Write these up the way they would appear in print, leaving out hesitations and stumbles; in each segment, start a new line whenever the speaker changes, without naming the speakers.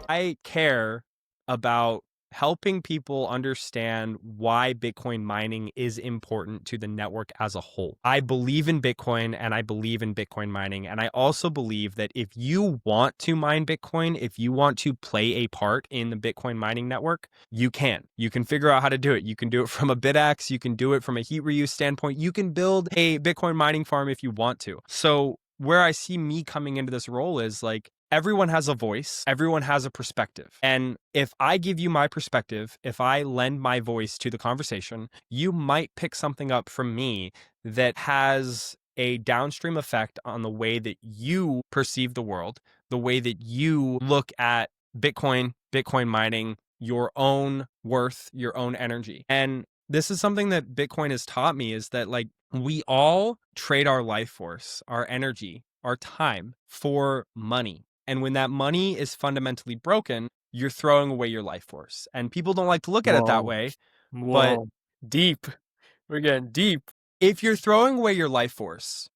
I care about helping people understand why Bitcoin mining is important to the network as a whole. I believe in Bitcoin and I believe in Bitcoin mining. And I also believe that if you want to mine Bitcoin, if you want to play a part in the Bitcoin mining network, you can. You can figure out how to do it. You can do it from a BitX. You can do it from a heat reuse standpoint. You can build a Bitcoin mining farm if you want to. So where I see me coming into this role is like, everyone has a voice, everyone has a perspective. And if I give you my perspective, if I lend my voice to the conversation, you might pick something up from me that has a downstream effect on the way that you perceive the world, the way that you look at Bitcoin, Bitcoin mining, your own worth, your own energy. And this is something that Bitcoin has taught me, is that like we all trade our life force, our energy, our time for money. And when that money is fundamentally broken, you're throwing away your life force. And people don't like to look at it that
Whoa.
way. But
Whoa. Deep. We're getting deep.
if you're throwing away your life force,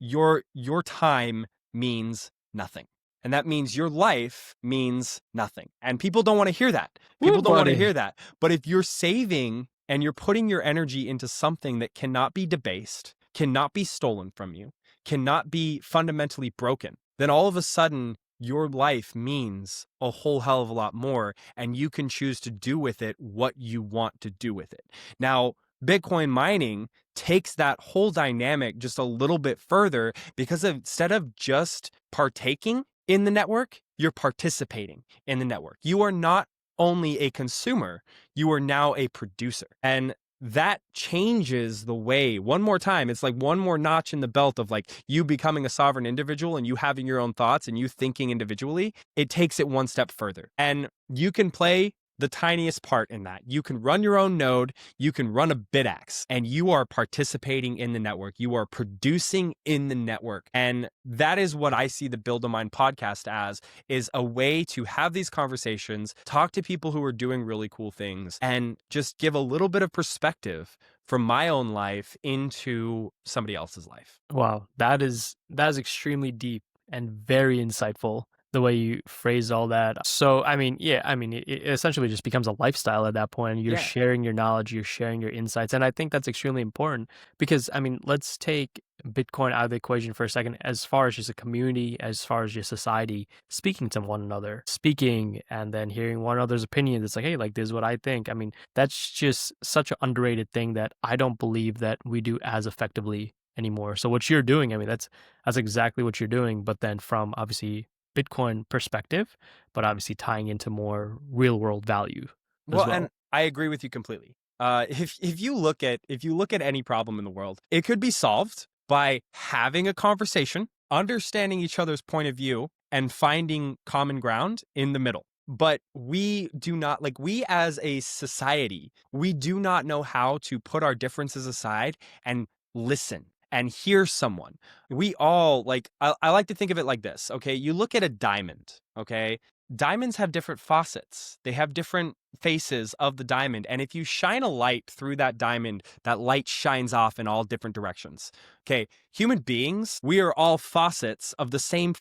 your time means nothing. And that means your life means nothing. And people don't want to hear that.
Woo,
People don't want to
buddy.
hear that. But if you're saving and you're putting your energy into something that cannot be debased, cannot be stolen from you, cannot be fundamentally broken, then all of a sudden your life means a whole hell of a lot more, and you can choose to do with it what you want to do with it. Now, Bitcoin mining takes that whole dynamic just a little bit further, because instead of just partaking in the network, you're participating in the network. You are not only a consumer, you are now a producer. And that changes the way, one more time, it's like one more notch in the belt of like you becoming a sovereign individual and you having your own thoughts and you thinking individually. It takes it one step further. And you can play the tiniest part in that. You can run your own node, you can run a BitX, and you are participating in the network. You are producing in the network. And that is what I see the Build a Mind podcast as, is a way to have these conversations, talk to people who are doing really cool things, and just give a little bit of perspective from my own life into somebody else's life.
Wow. That is extremely deep and very insightful, the way you phrased all that. So, I mean, yeah, I mean, it essentially just becomes a lifestyle at that point. You're
Yeah.
sharing your knowledge, you're sharing your insights. And I think that's extremely important because, I mean, let's take Bitcoin out of the equation for a second, as far as just a community, as far as just society speaking to one another, speaking and then hearing one another's opinions. It's like, hey, like, this is what I think. I mean, that's just such an underrated thing that I don't believe that we do as effectively anymore. So what you're doing, I mean, that's exactly what you're doing, but then from obviously Bitcoin perspective, but obviously tying into more real world value as
Well, and
well.
I agree with you completely. If you look at any problem in the world, it could be solved by having a conversation, understanding each other's point of view, and finding common ground in the middle. But we do not, like, we as a society, we do not know how to put our differences aside and listen and hear someone. We all, like, I like to think of it like this, okay? You look at a diamond, okay? Diamonds have different faucets. They have different faces of the diamond. And if you shine a light through that diamond, that light shines off in all different directions. Okay. Human beings, we are all faucets of the same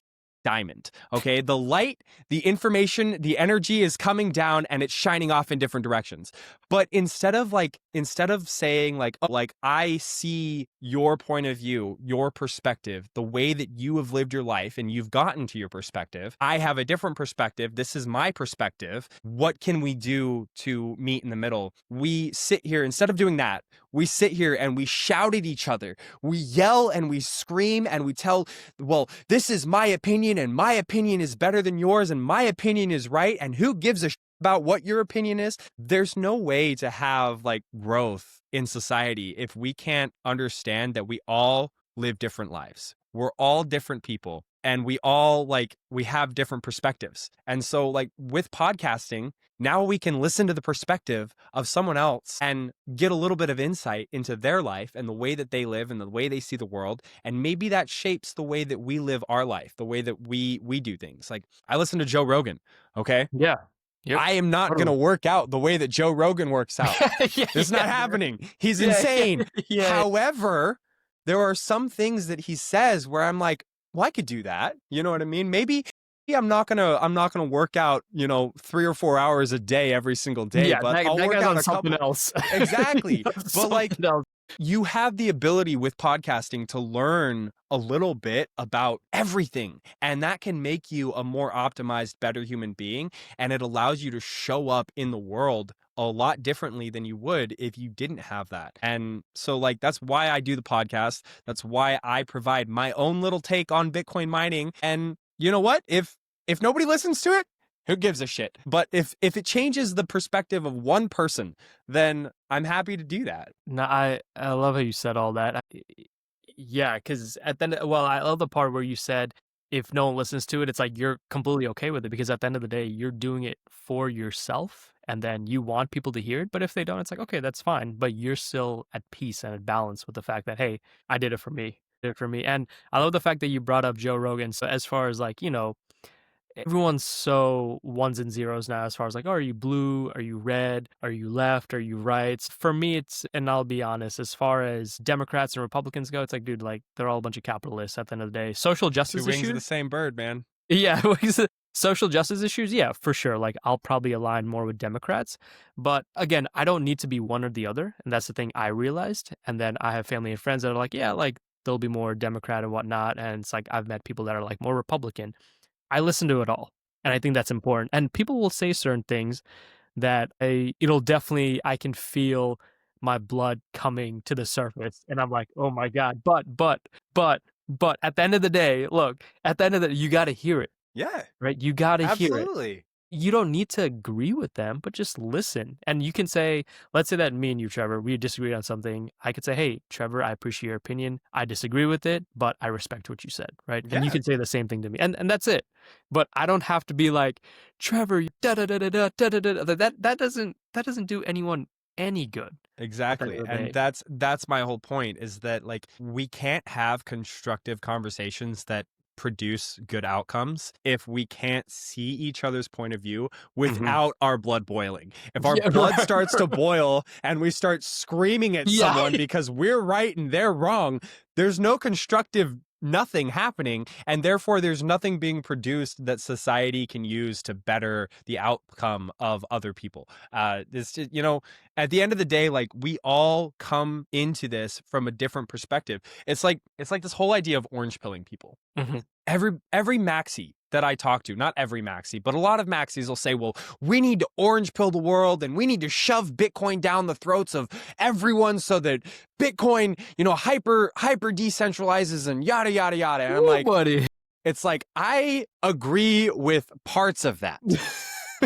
diamond. Okay. The light, the information, the energy is coming down and it's shining off in different directions. But instead of saying like, oh, like, I see your point of view, your perspective, the way that you have lived your life and you've gotten to your perspective, I have a different perspective. This is my perspective. What can we do to meet in the middle? We sit here, instead of doing that, we sit here and we shout at each other. We yell and we scream and we tell, well, this is my opinion and my opinion is better than yours and my opinion is right. And who gives a about what your opinion is? There's no way to have like growth in society if we can't understand that we all live different lives. We're all different people and we all we have different perspectives. And so like with podcasting, now we can listen to the perspective of someone else and get a little bit of insight into their life and the way that they live and the way they see the world. And maybe that shapes the way that we live our life, the way that we do things. Like I listen to Joe Rogan, okay?
Yeah. Yep.
I am not going to
Totally.
work out the way that Joe Rogan works out.
Yeah,
This is not
yeah,
happening. He's
yeah, yeah,
insane.
yeah.
However, there are some things that he says where I'm like, well, I could do that. You know what I mean? Maybe I'm not gonna work out, 3 or 4 hours a day every single day,
Yeah,
but I'll
that
work
guy's
out
on
a
something
couple.
else. He's
Exactly.
on
But like
something else.
you have the ability with podcasting to learn a little bit about everything, and that can make you a more optimized, better human being, and it allows you to show up in the world a lot differently than you would if you didn't have that. And so like that's why I do the podcast. That's why I provide my own little take on Bitcoin mining. And you know what? If nobody listens to it, who gives a shit? But if it changes the perspective of one person, then I'm happy to do that.
No, I love how you said all that. Yeah, because at the end, well, I love the part where you said if no one listens to it, it's like you're completely okay with it because at the end of the day, you're doing it for yourself, and then you want people to hear it. But if they don't, it's like okay, that's fine. But you're still at peace and at balance with the fact that hey, I did it for me, did it for me. And I love the fact that you brought up Joe Rogan. So as far as like everyone's so ones and zeros now as far as like, oh, are you blue? Are you red? Are you left? Are you right? For me, it's, and I'll be honest, as far as Democrats and Republicans go, it's like, dude, like they're all a bunch of capitalists at the end of the day. Social
Two
justice
wings of the
issues?
same bird, man.
Yeah. Social justice issues? Yeah, for sure. Like I'll probably align more with Democrats. But again, I don't need to be one or the other. And that's the thing I realized. And then I have family and friends that are like, yeah, like they'll be more Democrat and whatnot. And it's like I've met people that are like more Republican. I listen to it all, and I think that's important. And people will say certain things that it'll definitely I can feel my blood coming to the surface, and I'm like, oh my god. But at the end of the day, look, at the end of the you got to hear it,
Yeah,
right? You got to hear it.
absolutely.
You don't need to agree with them, but just listen. And you can say, let's say that me and you, Trevor, we disagreed on something. I could say, hey, Trevor, I appreciate your opinion. I disagree with it, but I respect what you said, right? And you
Yeah,
can say the same thing to me. And that's it. But I don't have to be like, Trevor, da da da da da da da da. That doesn't do anyone any good at the end
exactly.
of the
And
day.
that's my whole point is that like we can't have constructive conversations that produce good outcomes if we can't see each other's point of view
Mhm.
without our blood boiling. If our
Yeah,
blood
right.
starts to boil and we start screaming at
Yeah.
someone because we're right and they're wrong, there's no constructive nothing happening, and therefore there's nothing being produced that society can use to better the outcome of other people. This at the end of the day, like we all come into this from a different perspective. It's like this whole idea of orange pilling people.
Mhm.
Every maxi that I talk to, not every maxi, but a lot of maxis will say, well, we need to orange pill the world and we need to shove Bitcoin down the throats of everyone so that Bitcoin, hyper decentralizes and yada yada yada. And I'm
Ooh,
like,
buddy.
it's like I agree with parts of that.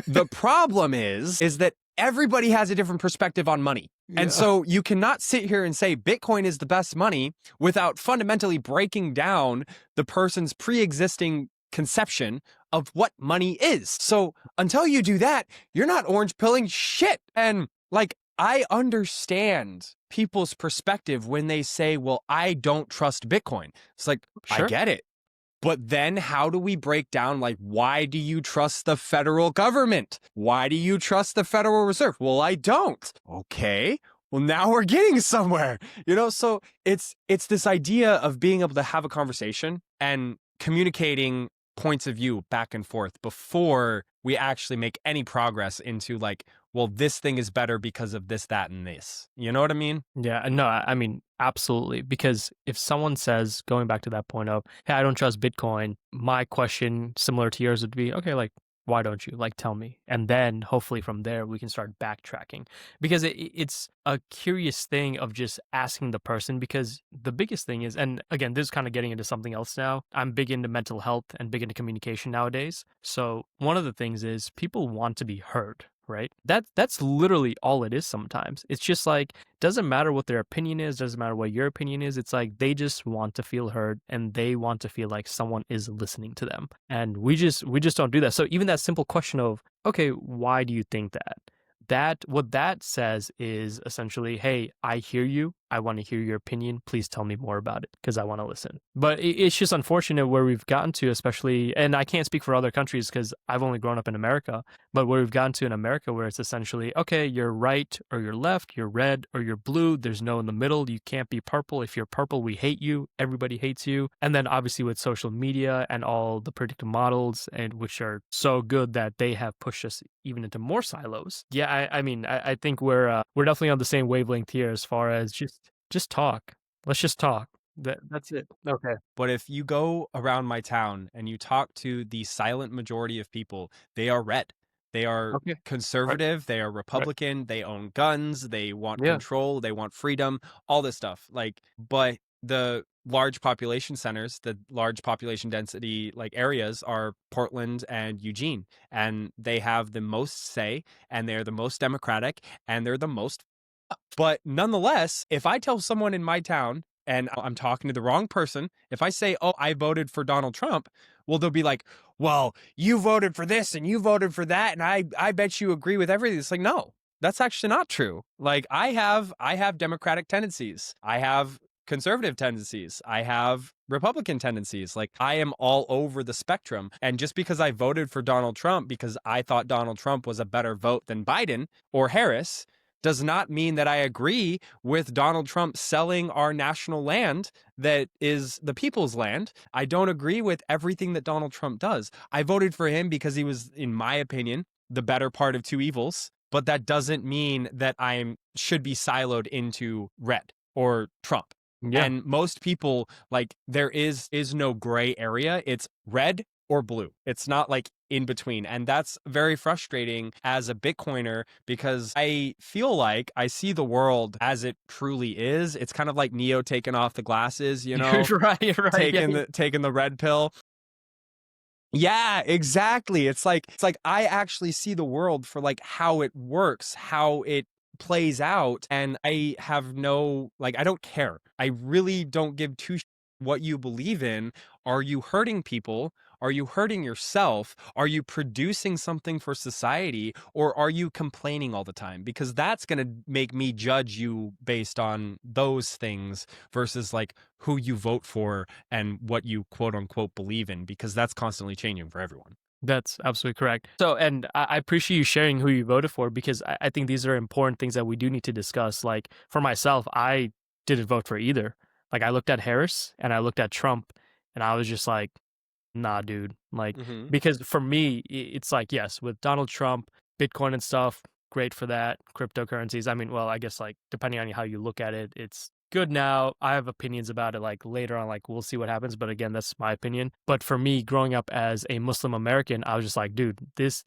The problem is that everybody has a different perspective on money. And
Yeah.
so you cannot sit here and say Bitcoin is the best money without fundamentally breaking down the person's pre-existing conception of what money is. So until you do that, you're not orange pilling shit. And like, I understand people's perspective when they say, well, I don't trust Bitcoin. It's like, I
Sure.
get it. But then how do we break down like why do you trust the federal government? Why do you trust the Federal Reserve? Well, I don't. Okay. Well, now we're getting somewhere. So it's this idea of being able to have a conversation and communicating points of view back and forth before we actually make any progress into like, well, this thing is better because of this, that, and this. You know what I mean?
Yeah, no, I mean, absolutely. Because if someone says, going back to that point of, hey, I don't trust Bitcoin, my question, similar to yours, would be, okay, like, why don't you? Like, tell me. And then hopefully from there, we can start backtracking. Because it's a curious thing of just asking the person. Because the biggest thing is, and again, this is kind of getting into something else now. I'm big into mental health and big into communication nowadays. So one of the things is people want to be heard. Right. That's literally all it is sometimes. It's just like doesn't matter what their opinion is, doesn't matter what your opinion is. It's like they just want to feel heard and they want to feel like someone is listening to them. And we just don't do that. So even that simple question of, okay, why do you think that? What that says is essentially, hey, I hear you. I want to hear your opinion. Please tell me more about it because I want to listen. But it's just unfortunate where we've gotten to, especially, and I can't speak for other countries because I've only grown up in America, but where we've gotten to in America where it's essentially, okay, you're right or you're left, you're red or you're blue. There's no in the middle. You can't be purple. If you're purple, we hate you. Everybody hates you. And then obviously with social media and all the predictive models, and which are so good that they have pushed us even into more silos. Yeah, I mean, I think we're definitely on the same wavelength here as far as just talk. Let's just talk. That's it. Okay.
But if you go around my town and you talk to the silent majority of people, they are red. They are
Okay. Right.
conservative, they are
Right.
Republican, they own guns, they want
Yeah.
control, they want freedom, all this stuff. Like, but the large population centers, the large population density like areas are Portland and Eugene, and they have the most say, and they're the most democratic, and they're the most. But nonetheless, if I tell someone in my town and I'm talking to the wrong person, if I say, "Oh, I voted for Donald Trump," well, they'll be like, "Well, you voted for this and you voted for that, and I bet you agree with everything." It's like, no, that's actually not true. Like I have democratic tendencies. I have conservative tendencies. I have Republican tendencies. Like I am all over the spectrum. And just because I voted for Donald Trump because I thought Donald Trump was a better vote than Biden or Harris does not mean that I agree with Donald Trump selling our national land that is the people's land. I don't agree with everything that Donald Trump does. I voted for him because he was, in my opinion, the better part of two evils, but that doesn't mean that I should be siloed into red or Trump.
Yeah.
And most people, like, there is no gray area. It's red or blue. It's not like in between. And that's very frustrating as a Bitcoiner because I feel like I see the world as it truly is. It's kind of like Neo taking off the glasses,
Right. Right. Yeah.
taking the red pill. Yeah, exactly. It's like I actually see the world for like how it works, how it plays out, and I have no like I don't care. I really don't give what you believe in. Are you hurting people? Are you hurting yourself? Are you producing something for society? Or are you complaining all the time? Because that's going to make me judge you based on those things versus like who you vote for and what you quote unquote believe in, because that's constantly changing for everyone.
That's absolutely correct. So, and I appreciate you sharing who you voted for because I think these are important things that we do need to discuss. Like for myself, I didn't vote for either. Like I looked at Harris and I looked at Trump and I was just like, nah, dude. Like,
Mm-hmm.
because for me, it's like, yes, with Donald Trump, Bitcoin and stuff, great for that. Cryptocurrencies. I mean, well, I guess like depending on how you look at it, it's good now. I have opinions about it like later on, like we'll see what happens. But again, that's my opinion. But for me, growing up as a Muslim American, I was just like, dude, this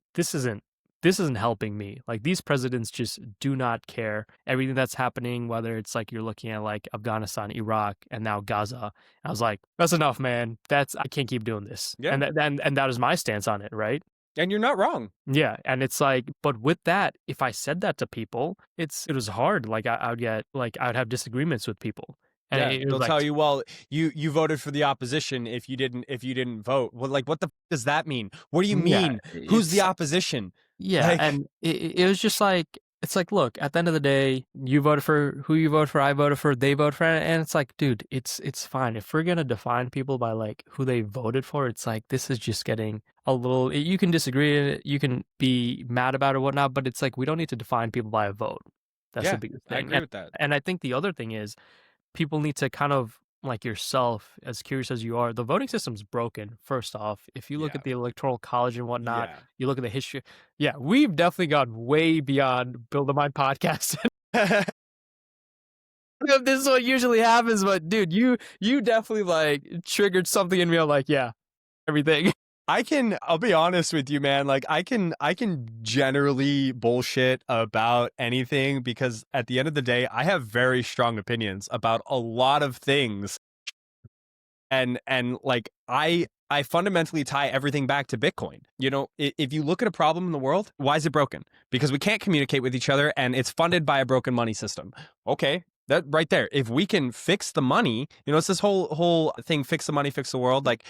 isn't helping me. Like these presidents just do not care. Everything that's happening, whether it's like you're looking at like Afghanistan, Iraq, and now Gaza. I was like, that's enough, man. I can't keep doing this.
Yeah.
And that is my stance on it, right?
And you're not wrong.
Yeah, and it's like, but with that, if I said that to people, it was hard. Like I would get like I would have disagreements with people, and
Yeah,
it was
they'll
like,
tell you, well, you voted for the opposition if you didn't vote. Well, like what the does that mean? What do you
yeah,
mean? Who's the
it's
opposition?
yeah,
Like,
and it was just like it's like, look, at the end of the day, you voted for who you voted for, I voted for, they voted for, and it's like, dude, it's fine if we're gonna define people by like who they voted for. It's like this is just getting a little. You can disagree, you can be mad about it, or whatnot, but it's like we don't need to define people by a vote. That's the
yeah,
biggest
I
thing,
agree with that.
and I think the other thing is people need to kind of like yourself, as curious as you are, the voting system's broken. First off, if you look
Yeah,
at the electoral college and whatnot,
yeah.
you look at the history. Yeah, we've definitely gone way beyond Build a Mind podcast. This is what usually happens, but dude, you definitely like triggered something in me. I'm like, yeah, everything.
I'll be honest with you, man. Like I can generally bullshit about anything because at the end of the day, I have very strong opinions about a lot of things. And like I fundamentally tie everything back to Bitcoin. If you look at a problem in the world, why is it broken? Because we can't communicate with each other and it's funded by a broken money system. Okay, that right there. If we can fix the money, it's this whole thing, fix the money, fix the world. Like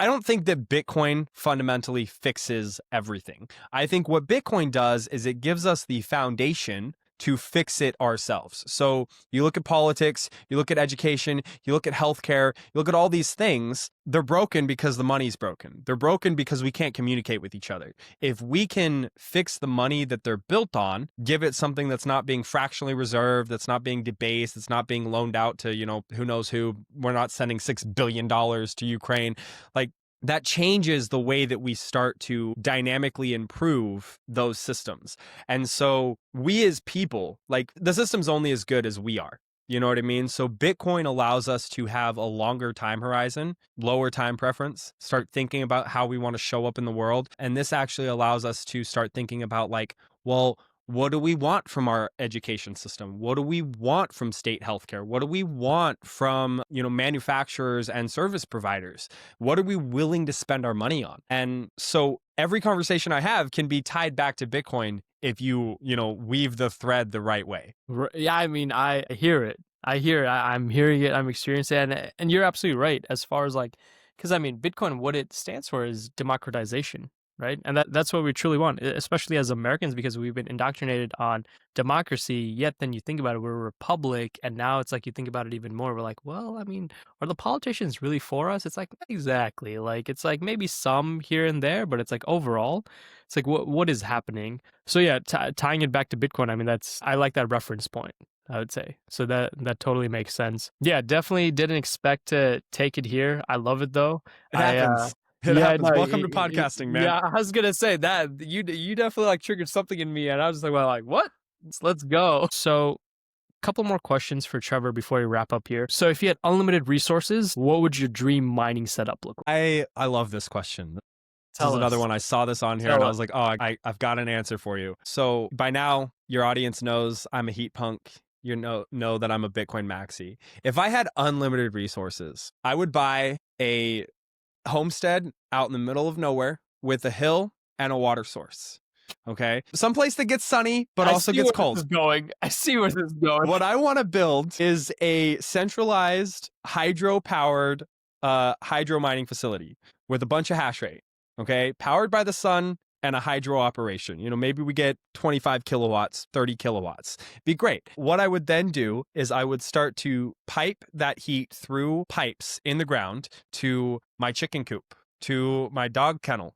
I don't think that Bitcoin fundamentally fixes everything. I think what Bitcoin does is it gives us the foundation to fix it ourselves. So you look at politics, you look at education, you look at healthcare, you look at all these things, they're broken because the money's broken. They're broken because we can't communicate with each other. If we can fix the money that they're built on, give it something that's not being fractionally reserved, that's not being debased, that's not being loaned out to, who knows who, we're not sending $6 billion to Ukraine. Like, that changes the way that we start to dynamically improve those systems. And so we as people, like, the system's only as good as we are. You know what I mean? So Bitcoin allows us to have a longer time horizon, lower time preference, start thinking about how we want to show up in the world. And this actually allows us to start thinking about, like, well, what do we want from our education system? What do we want from state healthcare? What do we want from, manufacturers and service providers? What are we willing to spend our money on? And so every conversation I have can be tied back to Bitcoin if you, weave the thread the right way.
Yeah, I mean, I hear it. I'm hearing it. I'm experiencing it. And you're absolutely right as far as like, because I mean, Bitcoin, what it stands for is democratization, right? And that's what we truly want, especially as Americans, because we've been indoctrinated on democracy. Yet then you think about it, we're a republic. And now it's like you think about it even more. We're like, well, I mean, are the politicians really for us? It's like, not exactly. Like, it's like maybe some here and there, but it's like overall, it's like, what is happening? So yeah, tying it back to Bitcoin, I mean, I like that reference point, I would say. So that totally makes sense. Yeah, definitely didn't expect to take it here. I love it though.
It happens. It
Yeah,
happens.
no,
Welcome to podcasting, man.
yeah, I was gonna say that you definitely like triggered something in me, and I was just like, well, like what? Let's go. So, couple more questions for Trevor before we wrap up here. So, if you had unlimited resources, what would your dream mining setup look like?
I love this question. This
Tell
is another
us.
one. I saw this on here and I was like, oh, I've got an answer for you. So by now, your audience knows I'm a heat punk. You know that I'm a Bitcoin maxi. If I had unlimited resources, I would buy a homestead out in the middle of nowhere with a hill and a water source. Okay. Someplace that gets sunny, but also gets cold.
I see where this is going.
What I want to build is a centralized hydro-powered hydro mining facility with a bunch of hash rate. Okay. Powered by the sun and a hydro operation. Maybe we get 25 kilowatts, 30 kilowatts. Be great. What I would then do is I would start to pipe that heat through pipes in the ground to my chicken coop, to my dog kennel,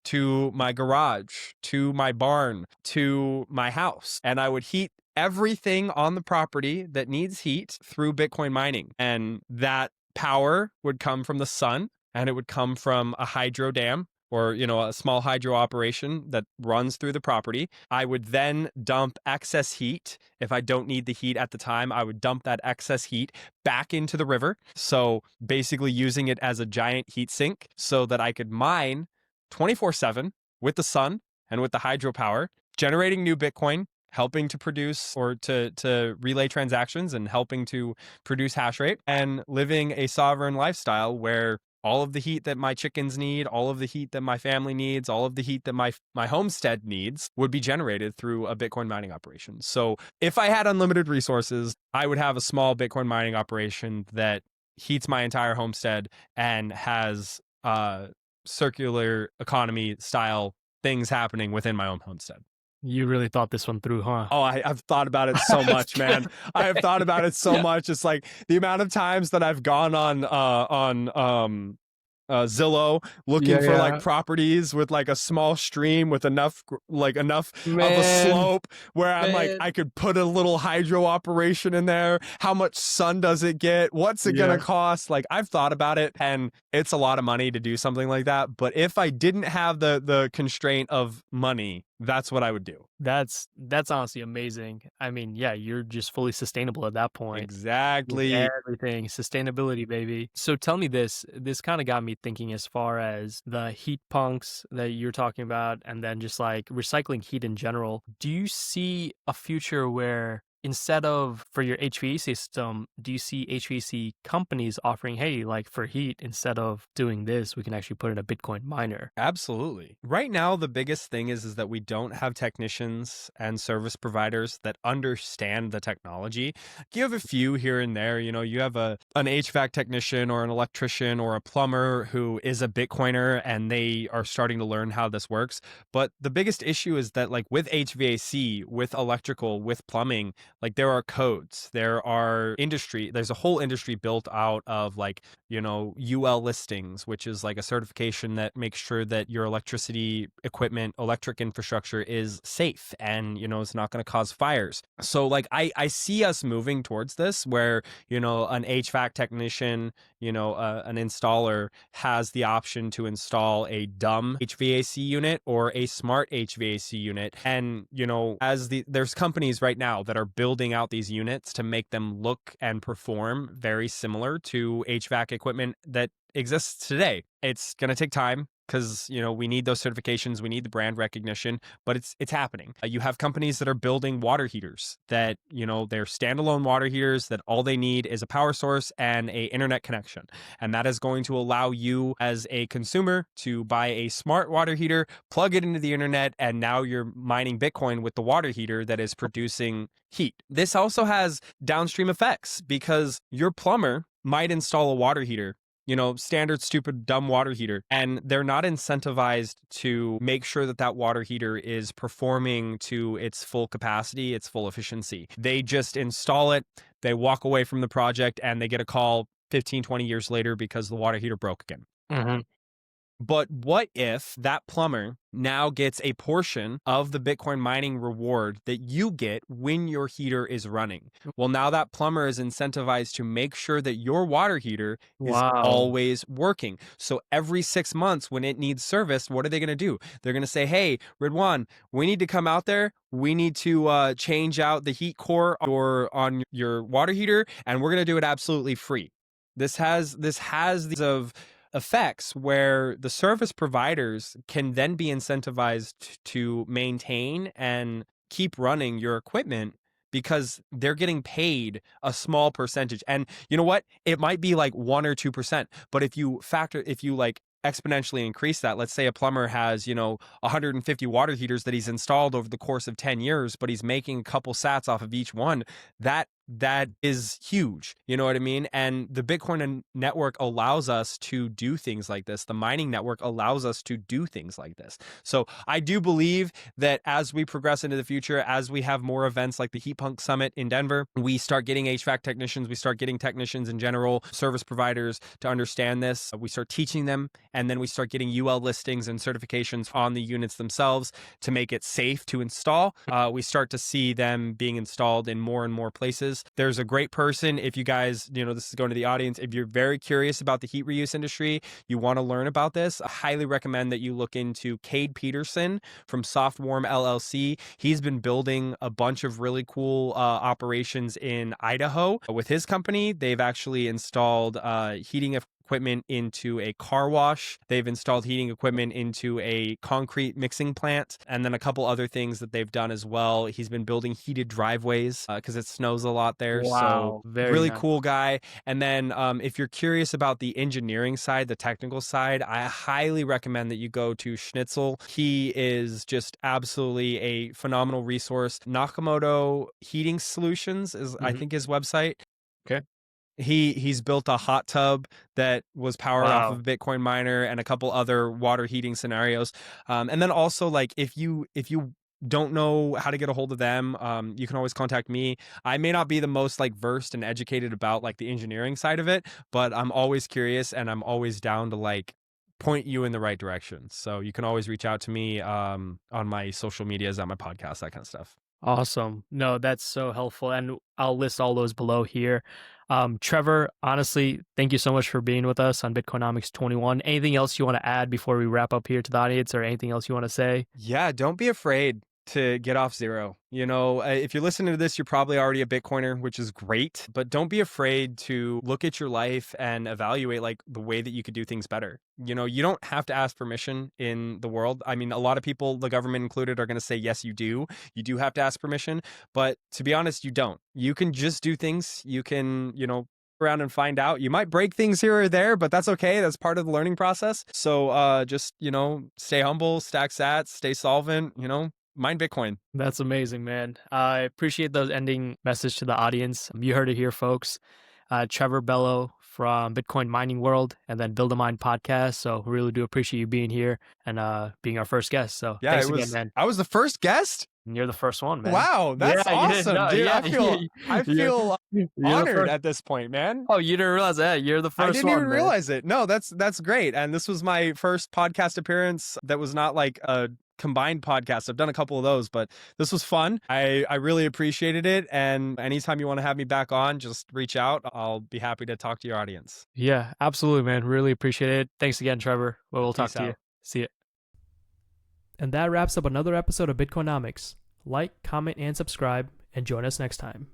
to my garage, to my barn, to my house. And I would heat everything on the property that needs heat through Bitcoin mining. And that power would come from the sun, and it would come from a hydro dam or, a small hydro operation that runs through the property. I would then dump excess heat. If I don't need the heat at the time, I would dump that excess heat back into the river. So basically using it as a giant heat sink so that I could mine 24/7 with the sun and with the hydropower, generating new Bitcoin, helping to produce or to relay transactions and helping to produce hash rate, and living a sovereign lifestyle where all of the heat that my chickens need, all of the heat that my family needs, all of the heat that my homestead needs would be generated through a Bitcoin mining operation. So if I had unlimited resources, I would have a small Bitcoin mining operation that heats my entire homestead and has circular economy style things happening within my own homestead.
You really thought this one through, huh?
Oh, I've thought about it so much, man. I have thought about it so much. It's like the amount of times that I've gone on Zillow looking for like properties with like a small stream with enough of a slope where I'm like, I could put a little hydro operation in there. How much sun does it get? What's it gonna cost? Like, I've thought about it, and it's a lot of money to do something like that. But if I didn't have the constraint of money, that's what I would do.
That's honestly amazing. I mean, yeah, you're just fully sustainable at that point.
Exactly.
With everything, sustainability, baby. So tell me this kind of got me thinking as far as the heat punks that you're talking about, and then just like recycling heat in general. Do you see a future where instead of for your HVAC system, do you see HVAC companies offering, hey, like for heat, instead of doing this, we can actually put in a Bitcoin miner?
Absolutely. Right now, the biggest thing is that we don't have technicians and service providers that understand the technology. You have a few here and there. You have an HVAC technician or an electrician or a plumber who is a Bitcoiner and they are starting to learn how this works. But the biggest issue is that, like with HVAC, with electrical, with plumbing, like there are codes, there's a whole industry built out of like, UL listings, which is like a certification that makes sure that your electricity equipment, electric infrastructure is safe and, it's not going to cause fires. So like I see us moving towards this where, an HVAC technician, an installer has the option to install a dumb HVAC unit or a smart HVAC unit. And, there's companies right now that are building out these units to make them look and perform very similar to HVAC equipment that exists today. It's going to take time because, we need those certifications, we need the brand recognition, but it's happening. You have companies that are building water heaters that, they're standalone water heaters that all they need is a power source and a internet connection. And that is going to allow you as a consumer to buy a smart water heater, plug it into the internet, and now you're mining Bitcoin with the water heater that is producing heat. This also has downstream effects because your plumber might install a water heater, standard, stupid, dumb water heater. And they're not incentivized to make sure that that water heater is performing to its full capacity, its full efficiency. They just install it, they walk away from the project, and they get a call 15, 20 years later because the water heater broke again.
Hmm.
But what if that plumber now gets a portion of the Bitcoin mining reward that you get when your heater is running? Well, now that plumber is incentivized to make sure that your water heater is
Wow.
always working. So every 6 months when it needs serviced, what are they going to do? They're going to say, hey, Ridwan, we need to come out there. We need to change out the heat core or on your water heater, and we're going to do it absolutely free. This has these of effects where the service providers can then be incentivized to maintain and keep running your equipment because they're getting paid a small percentage. And you know what? It might be like 1 or 2%, but if you like exponentially increase that, let's say a plumber has, 150 water heaters that he's installed over the course of 10 years, but he's making a couple sats off of each one, that is huge. You know what I mean? And the Bitcoin network allows us to do things like this. The mining network allows us to do things like this. So I do believe that as we progress into the future, as we have more events like the Heat Punk Summit in Denver, we start getting HVAC technicians, we start getting technicians in general, service providers to understand this. We start teaching them, and then we start getting UL listings and certifications on the units themselves to make it safe to install. We start to see them being installed in more and more places. There's a great person, if you guys, this is going to the audience, if you're very curious about the heat reuse industry, you want to learn about this, I highly recommend that you look into Cade Peterson from Softwarm LLC. He's been building a bunch of really cool operations in Idaho. With his company, they've actually installed heating equipment into a car wash. They've installed heating equipment into a concrete mixing plant, and then a couple other things that they've done as well. He's been building heated driveways because it snows a lot there. So
Wow. Very
really
nice.
cool guy. And then if you're curious about the engineering side, the technical side, I highly recommend that you go to Schnitzel. He is just absolutely a phenomenal resource. Nakamoto Heating Solutions is, I
Hmm.
think, his website.
Okay.
He's built a hot tub that was powered off of
Wow.
a Bitcoin miner and a couple other water heating scenarios. And then also, like, if you don't know how to get a hold of them, you can always contact me. I may not be the most like versed and educated about like the engineering side of it, but I'm always curious and I'm always down to like point you in the right direction. So you can always reach out to me on my social medias, on my podcast, that kind of stuff.
Awesome. No, that's so helpful. And I'll list all those below here. Trevor, honestly, thank you so much for being with us on Bitcoinomics 21. Anything else you want to add before we wrap up here to the audience, or anything else you want to say?
Yeah, don't be afraid to get off zero. If you're listening to this, you're probably already a Bitcoiner, which is great, but don't be afraid to look at your life and evaluate like the way that you could do things better. You don't have to ask permission in the world. I mean, a lot of people, the government included, are going to say, yes, you do. You do have to ask permission. But to be honest, you don't. You can just do things. You can, around and find out. You might break things here or there, but that's okay. That's part of the learning process. So just, stay humble, stack sats, stay solvent, mine Bitcoin.
That's amazing, man. I appreciate those ending message to the audience. You heard it here, folks. Trevor Bello from Bitcoin Mining World and then Build a Mine podcast. So really do appreciate you being here and being our first guest. So
Yeah,
thanks again, man.
I was the first guest.
You're the first one, man.
Wow, that's awesome,
no,
dude.
yeah,
I feel
you're the
honored
first.
at this point, man.
Oh, you didn't realize that? You're the
I
first
didn't
one,
even
man.
realize it. No, that's great. And this was my first podcast appearance that was not like a combined podcast. I've done a couple of those, but this was fun. I really appreciated it. And anytime you want to have me back on, just reach out. I'll be happy to talk to your audience.
Yeah, absolutely, man. Really appreciate it. Thanks again, Trevor. Well, we'll talk
Peace
to you.
out.
See ya. And that wraps up another episode of Bitcoinomics. Like, comment, and subscribe, and join us next time.